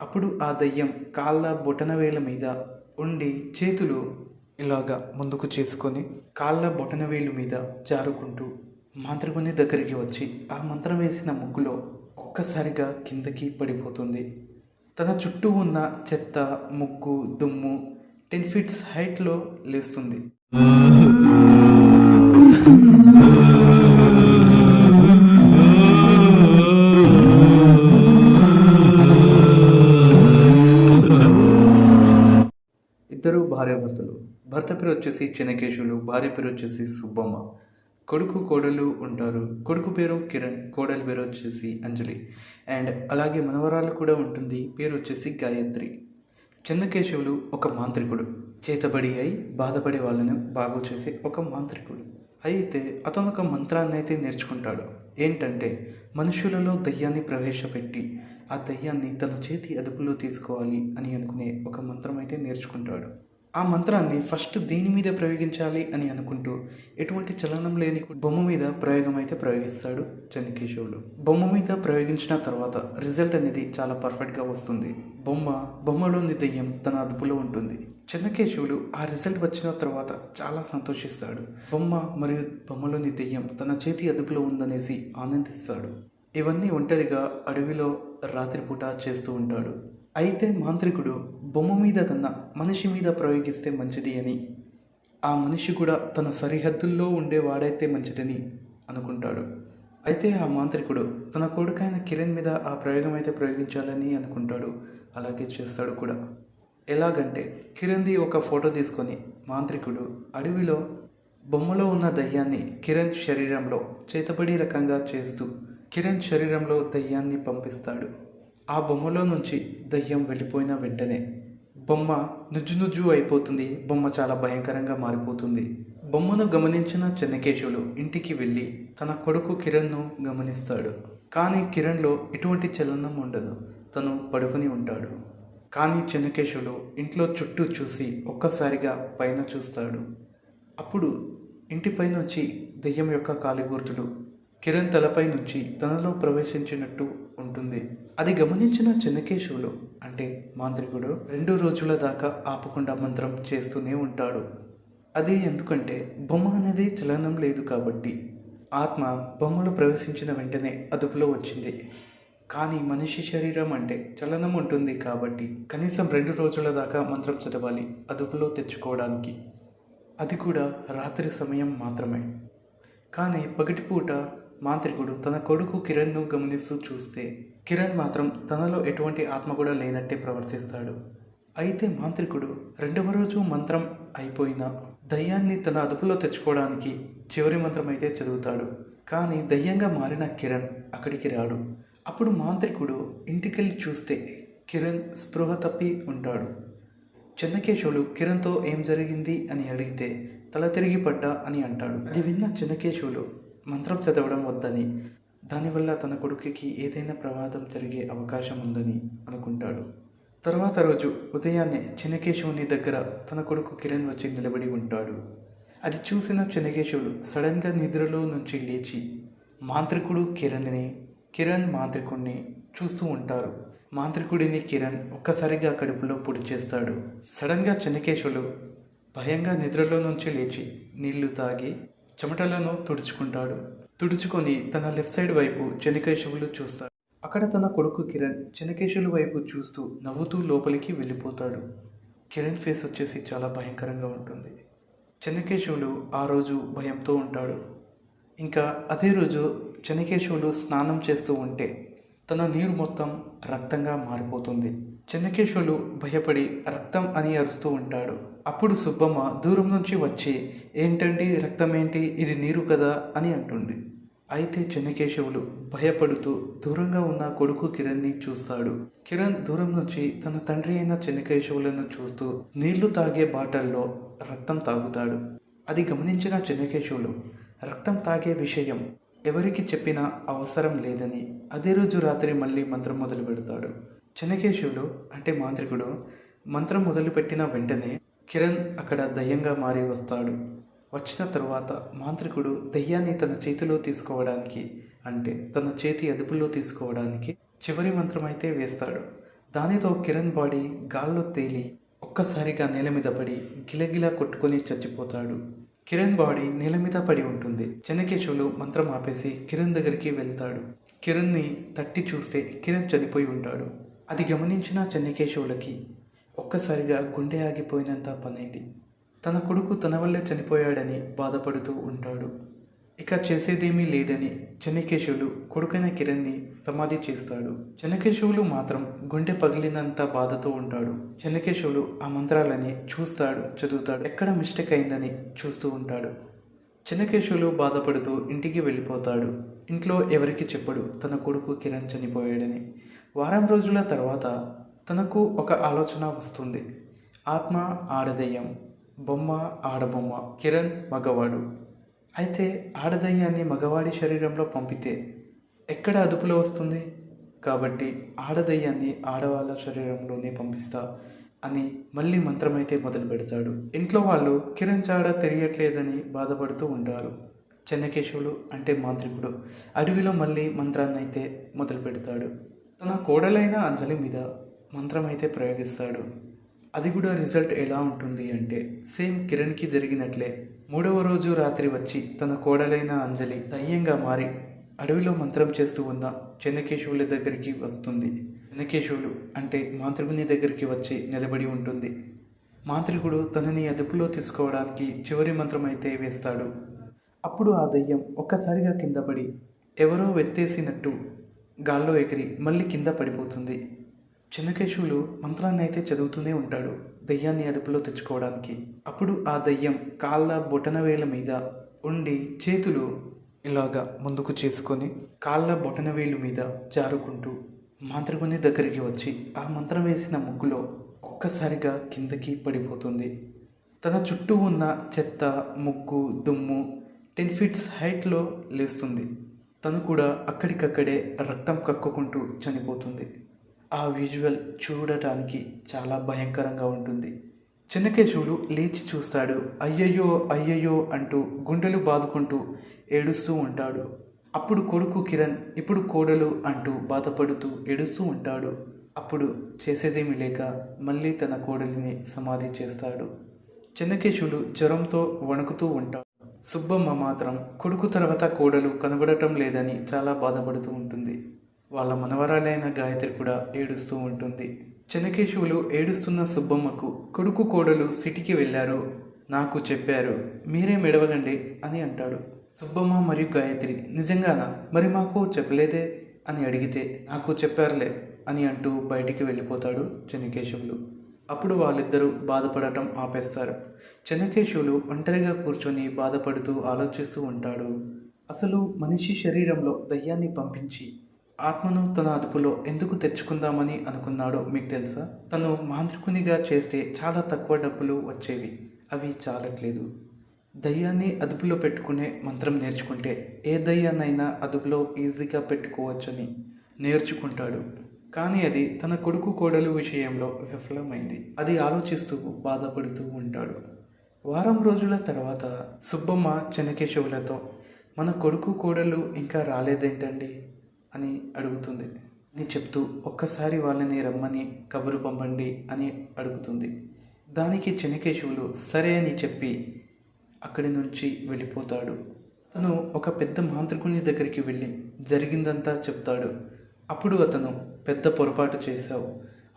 అప్పుడు ఆ దయ్యం కాళ్ళ బొటనవేళ్ళ మీద ఉండి చేతులు ఇలాగా ముందుకు చేసుకొని కాళ్ళ బొటనవేలు మీద జారుకుంటూ మాంత్రికుని దగ్గరికి వచ్చి ఆ మంత్రం వేసిన ముగ్గులో ఒక్కసారిగా కిందకి పడిపోతుంది. తన చుట్టూ ఉన్న చెత్త, ముగ్గు, దుమ్ము 10 ఫీట్స్ హైట్లో లేస్తుంది. ఇద్దరు భార్యాభర్తలు. భర్త పేరు వచ్చేసి చెనకేశవులు, భార్య పేరు వచ్చేసి సుబ్బమ్మ. కొడుకు కోడలు ఉంటారు. కొడుకు పేరు కిరణ్, కోడలి పేరు వచ్చేసి అంజలి. అండ్ అలాగే మనవరాలు కూడా ఉంటుంది, పేరు వచ్చేసి గాయత్రి. చెన్నకేశవులు ఒక మాంత్రికుడు, చేతబడి అయి బాధపడే వాళ్ళను బాగు చేసే ఒక మాంత్రికుడు. అయితే అతను ఒక మంత్రాన్ని అయితే నేర్చుకుంటాడు. ఏంటంటే మనుషులలో దయ్యాన్ని ప్రవేశపెట్టి ఆ దయ్యాన్ని తన చేతి అదుపులో తీసుకోవాలి అని అనుకునే ఒక మంత్రం అయితే నేర్చుకుంటాడు. ఆ మంత్రాన్ని ఫస్ట్ దీని మీద ప్రయోగించాలి అని అనుకుంటూ ఎటువంటి చలనం లేని బొమ్మ మీద ప్రయోగం అయితే ప్రయోగిస్తాడు చెన్నకేశవులు. బొమ్మ మీద ప్రయోగించిన తర్వాత రిజల్ట్ అనేది చాలా పర్ఫెక్ట్గా వస్తుంది. బొమ్మలోని దెయ్యం తన అదుపులో ఉంటుంది. చెన్నకేశవులు ఆ రిజల్ట్ వచ్చిన తర్వాత చాలా సంతోషిస్తాడు. బొమ్మ మరియు బొమ్మలోని దెయ్యం తన చేతి అదుపులో ఉందనేసి ఆనందిస్తాడు. ఇవన్నీ ఒంటరిగా అడవిలో రాత్రిపూట చేస్తూ ఉంటాడు. అయితే మాంత్రికుడు బొమ్మ మీద కన్నా మనిషి మీద ప్రయోగిస్తే మంచిది అని, ఆ మనిషి కూడా తన సరిహద్దుల్లో ఉండేవాడైతే మంచిదని అనుకుంటాడు. అయితే ఆ మాంత్రికుడు తన కొడుకైన కిరణ్ మీద ఆ ప్రయోగం అయితే ప్రయోగించాలని అనుకుంటాడు. అలాగే చేస్తాడు కూడా. ఎలాగంటే కిరణ్ది ఒక ఫోటో తీసుకొని మాంత్రికుడు అడవిలో బొమ్మలో ఉన్న దయ్యాన్ని కిరణ్ శరీరంలో చేతబడి రకంగా చేస్తూ కిరణ్ శరీరంలో దయ్యాన్ని పంపిస్తాడు. ఆ బొమ్మలో నుంచి దయ్యం వెళ్ళిపోయిన వెంటనే బొమ్మ నుజ్జు అయిపోతుంది. బొమ్మ చాలా భయంకరంగా మారిపోతుంది. బొమ్మను గమనించిన చెన్నకేశవులు ఇంటికి వెళ్ళి తన కొడుకు కిరణ్ను గమనిస్తాడు. కానీ కిరణ్లో ఎటువంటి చలనం ఉండదు. తను పడుకుని ఉంటాడు. కానీ చెన్నకేశవులు ఇంట్లో చుట్టూ చూసి ఒక్కసారిగా పైన చూస్తాడు. అప్పుడు ఇంటిపై నుంచి దెయ్యం యొక్క కాలిగుర్తులు కిరణ్ తలపై నుంచి తనలో ప్రవేశించినట్టు ఉంటుంది. అది గమనించిన చెన్నకేశవులు అంటే మాంత్రికుడు 2 రోజుల దాకా ఆపకుండా మంత్రం చేస్తూనే ఉంటాడు. అది ఎందుకంటే బొమ్మ అనేది చలనం లేదు కాబట్టి. ఆత్మ బొమ్మలో ప్రవేశించిన వెంటనే అదుపులో వచ్చింది. కానీ మనిషి శరీరం అంటే చలనం ఉంటుంది కాబట్టి కనీసం 2 రోజుల దాకా మంత్రం చదవాలి అదుపులో తెచ్చుకోవడానికి. అది కూడా రాత్రి సమయం మాత్రమే. కానీ పగటిపూట మాంత్రికుడు తన కొడుకు కిరణ్ను గమనిస్తూ చూస్తే కిరణ్ మాత్రం తనలో ఎటువంటి ఆత్మ కూడా లేనట్టే ప్రవర్తిస్తాడు. అయితే మాంత్రికుడు 2వ రోజు మంత్రం అయిపోయిన దయ్యాన్ని తన అదుపులో తెచ్చుకోవడానికి చివరి మంత్రం అయితే చదువుతాడు. కానీ దయ్యంగా మారిన కిరణ్ అక్కడికి రాడు. అప్పుడు మాంత్రికుడు ఇంటికెళ్ళి చూస్తే కిరణ్ స్పృహ తప్పి ఉంటాడు. చెన్నకేశవులు కిరణ్తో ఏం జరిగింది అని అడిగితే తల తిరిగి పడ్డా అని అంటాడు. అది విన్న చెన్నకేశవులు మంత్రం చదవడం వద్దని, దానివల్ల తన కొడుకుకి ఏదైనా ప్రమాదం జరిగే అవకాశం ఉందని అనుకుంటాడు. తర్వాత రోజు ఉదయాన్నే చెన్నకేశవుని దగ్గర తన కొడుకు కిరణ్ వచ్చి నిలబడి ఉంటాడు. అది చూసిన చెన్నకేశవులు సడన్గా నిద్రలో నుంచి లేచి మాంత్రికుడు కిరణ్ మాంత్రికుడిని చూస్తూ ఉంటారు. మాంత్రికుడిని కిరణ్ ఒక్కసారిగా కడుపులో పొడి చేస్తాడు. సడన్గా చెన్నకేశవులు భయంగా నిద్రలో నుంచి లేచి నీళ్లు తాగి చెమటలను తుడుచుకొని తన లెఫ్ట్ సైడ్ వైపు చెన్నకేశవులు చూస్తాడు. అక్కడ తన కొడుకు కిరణ్ చెన్నకేశవుల వైపు చూస్తూ నవ్వుతూ లోపలికి వెళ్ళిపోతాడు. కిరణ్ ఫేస్ వచ్చేసి చాలా భయంకరంగా ఉంటుంది. చెన్నకేశవులు ఆ రోజు భయంతో ఉంటాడు. ఇంకా అదే రోజు చెన్నకేశవులు స్నానం చేస్తూ ఉంటే తన నీరు మొత్తం రక్తంగా మారిపోతుంది. చెన్నకేశవులు భయపడి రక్తం అని అరుస్తూ ఉంటాడు. అప్పుడు సుబ్బమ్మ దూరం నుంచి వచ్చి ఏంటండి రక్తం ఏంటి, ఇది నీరు కదా అని అంటుంది. అయితే చెన్నకేశవులు భయపడుతూ దూరంగా ఉన్న కొడుకు కిరణ్ని చూస్తాడు. కిరణ్ దూరం నుంచి తన తండ్రి అయిన చెన్నకేశవులను చూస్తూ నీళ్లు తాగే బాటల్లో రక్తం తాగుతాడు. అది గమనించిన చెన్నకేశవులు రక్తం తాగే విషయం ఎవరికి చెప్పినా అవసరం లేదని అదే రోజు రాత్రి మళ్ళీ మంత్రం మొదలు పెడతాడు. చెన్నకేశవులు అంటే మాంత్రికుడు మంత్రం మొదలుపెట్టిన వెంటనే కిరణ్ అక్కడ దయ్యంగా మారి వస్తాడు. వచ్చిన తరువాత మాంత్రికుడు దయ్యాన్ని తన చేతిలో తీసుకోవడానికి అంటే తన చేతి అదుపులో తీసుకోవడానికి చివరి మంత్రం అయితే వేస్తాడు. దానితో కిరణ్ బాడీ గాల్లో తేలి ఒక్కసారిగా నేల మీద పడి గిలగిలా కొట్టుకొని చచ్చిపోతాడు. కిరణ్ బాడీ నేల మీద పడి ఉంటుంది. చెన్నకేశవులు మంత్రం ఆపేసి కిరణ్ దగ్గరికి వెళ్తాడు. కిరణ్ని తట్టి చూస్తే కిరణ్ చనిపోయి ఉంటాడు. అది గమనించిన చెన్నకేశవులకి ఒక్కసారిగా గుండె ఆగిపోయినంత పనైంది. తన కొడుకు తన వల్లే చనిపోయాడని బాధపడుతూ ఉంటాడు. ఇక చేసేదేమీ లేదని చెన్నకేశవులు కొడుకైన కిరణ్ని సమాధి చేస్తాడు. చెన్నకేశవులు మాత్రం గుండె పగిలినంత బాధతో ఉంటాడు. చెన్నకేశవులు ఆ మంత్రాలని చూస్తాడు, చదువుతాడు. ఎక్కడ మిస్టేక్ అయిందని చూస్తూ ఉంటాడు. చెన్నకేశవులు బాధపడుతూ ఇంటికి వెళ్ళిపోతాడు. ఇంట్లో ఎవరికి చెప్పడు తన కొడుకు కిరణ్ చనిపోయాడని. వారం రోజుల తర్వాత తనకు ఒక ఆలోచన వస్తుంది. ఆత్మ ఆడదయ్యం, బొమ్మ ఆడబొమ్మ, కిరణ్ మగవాడు. అయితే ఆడదయ్యాన్ని మగవాడి శరీరంలో పంపితే ఎక్కడ అదుపులో వస్తుంది? కాబట్టి ఆడదయ్యాన్ని ఆడవాళ్ళ శరీరంలోనే పంపిస్తా అని మళ్ళీ మంత్రమైతే మొదలు పెడతాడు. ఇంట్లో వాళ్ళు కిరణ్ చాడ తెలియట్లేదని బాధపడుతూ ఉంటారు. చెన్నకేశవులు అంటే మాంత్రికుడు అడవిలో మళ్ళీ మంత్రాన్ని అయితే మొదలు పెడతాడు. తన కోడలైన అంజలి మీద మంత్రం అయితే ప్రయోగిస్తాడు. అది కూడా రిజల్ట్ ఎలా ఉంటుంది అంటే సేమ్ కిరణ్కి జరిగినట్లే 3వ రోజు రాత్రి వచ్చి తన కోడలైన అంజలి దయ్యంగా మారి అడవిలో మంత్రం చేస్తూ ఉన్న చెన్నకేశవుల దగ్గరికి వస్తుంది. చెన్నకేశవులు అంటే మాంత్రికుని దగ్గరికి వచ్చి నిలబడి ఉంటుంది. మాంత్రికుడు తనని అదుపులో తీసుకోవడానికి చివరి మంత్రం అయితే వేస్తాడు. అప్పుడు ఆ దయ్యం ఒక్కసారిగా కింద పడి ఎవరో వెత్తేసినట్టు గాల్లో ఎగిరి మళ్ళీ కింద పడిపోతుంది. చెన్నకేశవులు మంత్రాన్ని అయితే చదువుతూనే ఉంటాడు దయ్యాన్ని అదుపులో తెచ్చుకోవడానికి. అప్పుడు ఆ దయ్యం కాళ్ళ బొటనవేల మీద ఉండి చేతులు ఇలాగా ముందుకు చేసుకొని కాళ్ళ బొటనవేలు మీద జారుకుంటూ మాంత్రికుని దగ్గరికి వచ్చి ఆ మంత్రం వేసిన ముగ్గులో ఒక్కసారిగా కిందకి పడిపోతుంది. తన చుట్టూ ఉన్న చెత్త, ముగ్గు, దుమ్ము 10 ఫీట్స్ హైట్లో లేస్తుంది. తను కూడా అక్కడికక్కడే రక్తం కక్కుకుంటూ చనిపోతుంది. ఆ విజువల్ చూడటానికి చాలా భయంకరంగా ఉంటుంది. చెన్నకేశవుడు లేచి చూస్తాడు. అయ్యయ్యో అయ్యయ్యో అంటూ గుండెలు బాదుకుంటూ ఏడుస్తూ ఉంటాడు. అప్పుడు కొడుకు కిరణ్ ఇప్పుడు కోడలు అంటూ బాధపడుతూ ఏడుస్తూ ఉంటాడు. అప్పుడు చేసేదేమీ లేక మళ్ళీ తన కోడలిని సమాధి చేస్తాడు. చెన్నకేశవుడు జ్వరంతో వణుకుతూ ఉంటాడు. సుబ్బమ్మ మాత్రం కొడుకు తర్వాత కోడలు కనబడటం లేదని చాలా బాధపడుతూ ఉంటుంది. వాళ్ళ మనవరాలైన గాయత్రి కూడా ఏడుస్తూ ఉంటుంది. చెన్నకేశవులు ఏడుస్తున్న సుబ్బమ్మకు కొడుకు కోడలు సిటీకి వెళ్ళారు, నాకు చెప్పారు, మీరే మెడవలండి అని అంటాడు. సుబ్బమ్మ మరియు గాయత్రి నిజంగానా, మరి మాకు చెప్పలేదే అని అడిగితే నాకు చెప్పారులే అని అంటూ బయటికి వెళ్ళిపోతాడు చెన్నకేశవులు. అప్పుడు వాళ్ళిద్దరూ బాధపడటం ఆపేస్తారు. చెన్నకేశవులు ఒంటరిగా కూర్చొని బాధపడుతూ ఆలోచిస్తూ ఉంటాడు. అసలు మనిషి శరీరంలో దయ్యాన్ని పంపించి ఆత్మను తన అదుపులో ఎందుకు తెచ్చుకుందామని అనుకున్నాడో మీకు తెలుసా? తను మాంత్రికునిగా చేస్తే చాలా తక్కువ డబ్బులు వచ్చేవి, అవి చాలట్లేదు. దయ్యాన్ని అదుపులో పెట్టుకునే మంత్రం నేర్చుకుంటే ఏ దయ్యాన్నైనా అదుపులో ఈజీగా పెట్టుకోవచ్చని నేర్చుకుంటాడు. కానీ అది తన కొడుకు కోడలు విషయంలో విఫలమైంది. అది ఆలోచిస్తూ బాధపడుతూ ఉంటాడు. వారం రోజుల తర్వాత సుబ్బమ్మ చెన్నకేశవులతో మన కొడుకు కోడలు ఇంకా రాలేదేంటండి అని అడుగుతుంది. అని చెప్తూ ఒక్కసారి వాళ్ళని రమ్మని కబురు పంపండి అని అడుగుతుంది. దానికి చెన్నకేశవులు సరే అని చెప్పి అక్కడి నుంచి వెళ్ళిపోతాడు. అతను ఒక పెద్ద మాంత్రికుని దగ్గరికి వెళ్ళి జరిగిందంతా చెప్తాడు. అప్పుడు అతను పెద్ద పొరపాటు చేశావు,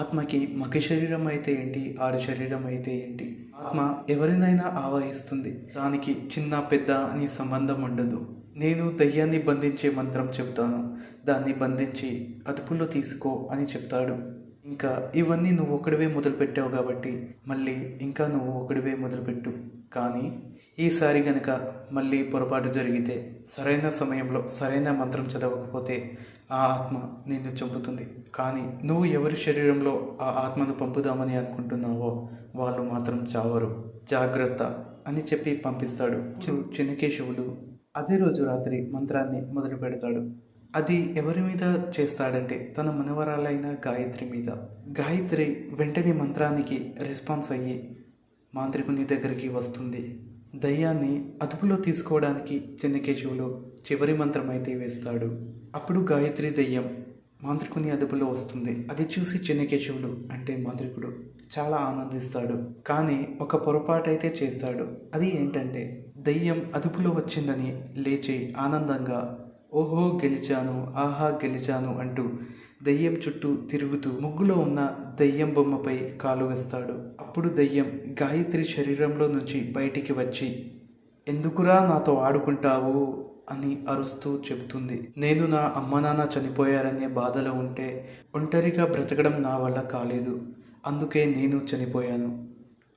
ఆత్మకి మగ శరీరం అయితే ఏంటి, ఆడ శరీరం అయితే ఏంటి, ఆత్మ ఎవరినైనా ఆవాహిస్తుంది, దానికి చిన్న పెద్ద అని సంబంధం ఉండదు. నేను దయ్యాన్ని బంధించే మంత్రం చెప్తాను, దాన్ని బంధించి అదుపులో తీసుకో అని చెప్తాడు. ఇంకా ఇవన్నీ నువ్వు ఒకడివే మొదలుపెట్టావు కాబట్టి మళ్ళీ ఇంకా నువ్వు ఒకడివే మొదలుపెట్టు. కానీ ఈసారి గనక మళ్ళీ పొరపాటు జరిగితే సరైన సమయంలో సరైన మంత్రం చదవకపోతే ఆ ఆత్మ నిన్ను చంపుతుంది. కానీ నువ్వు ఎవరి శరీరంలో ఆ ఆత్మను పంపుదామని అనుకుంటున్నావో వాళ్ళు మాత్రం చావరు, జాగ్రత్త అని చెప్పి పంపిస్తాడు. చెన్నకేశవులు అదే రోజు రాత్రి మంత్రాన్ని మొదలు పెడతాడు. అది ఎవరి మీద చేస్తాడంటే తన మనవరాలైన గాయత్రి మీద. గాయత్రి వెంటనే మంత్రానికి రెస్పాన్స్ అయ్యి మాంత్రికుని దగ్గరికి వస్తుంది. దయ్యాన్ని అదుపులో తీసుకోవడానికి చెన్నకేశవులు చివరి మంత్రం అయితే వేస్తాడు. అప్పుడు గాయత్రి దయ్యం మాంత్రికుని అదుపులో వస్తుంది. అది చూసి చెన్నకేశవులు అంటే మాంత్రికుడు చాలా ఆనందిస్తాడు. కానీ ఒక పొరపాటైతే చేస్తాడు. అది ఏంటంటే దయ్యం అదుపులో వచ్చిందని లేచి ఆనందంగా ఓహో గెలిచాను, ఆహా గెలిచాను అంటూ దయ్యం చుట్టూ తిరుగుతూ ముగ్గులో ఉన్న దయ్యం బొమ్మపై కాలు వేస్తాడు. అప్పుడు దయ్యం గాయత్రి శరీరంలో నుంచి బయటికి వచ్చి ఎందుకురా నాతో ఆడుకుంటావు అని అరుస్తూ చెబుతుంది. నేను నా అమ్మ నాన్న చనిపోయారనే బాధలో ఉంటే ఒంటరిగా బ్రతకడం నా వల్ల కాలేదు. అందుకే నేను చనిపోయాను.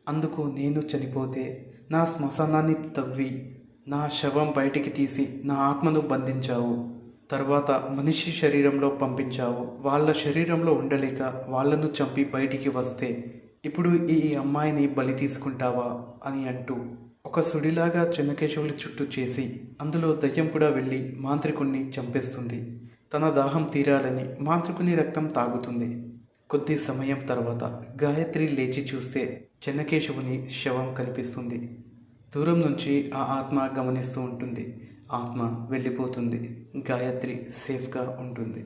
అందుకు నేను చనిపోతే నా శ్మశానాన్ని తవ్వి నా శవం బయటికి తీసి నా ఆత్మను బంధించావు. తర్వాత మనిషి శరీరంలో పంపించావు. వాళ్ళ శరీరంలో ఉండలేక వాళ్ళను చంపి బయటికి వస్తే ఇప్పుడు ఈ అమ్మాయిని బలి తీసుకుంటావా అని అంటూ ఒక సుడిలాగా చెన్నకేశవులు చుట్టూ చేసి అందులో దయ్యం కూడా వెళ్ళి మాంత్రికుణ్ణి చంపేస్తుంది. తన దాహం తీరాలని మాంత్రికుని రక్తం తాగుతుంది. కొద్ది సమయం తర్వాత గాయత్రి లేచి చూస్తే చెన్నకేశవుని శవం కనిపిస్తుంది. దూరం నుంచి ఆ ఆత్మ గమనిస్తూ ఉంటుంది. ఆత్మ వెళ్ళిపోతుంది. గాయత్రి సేఫ్గా ఉంటుంది.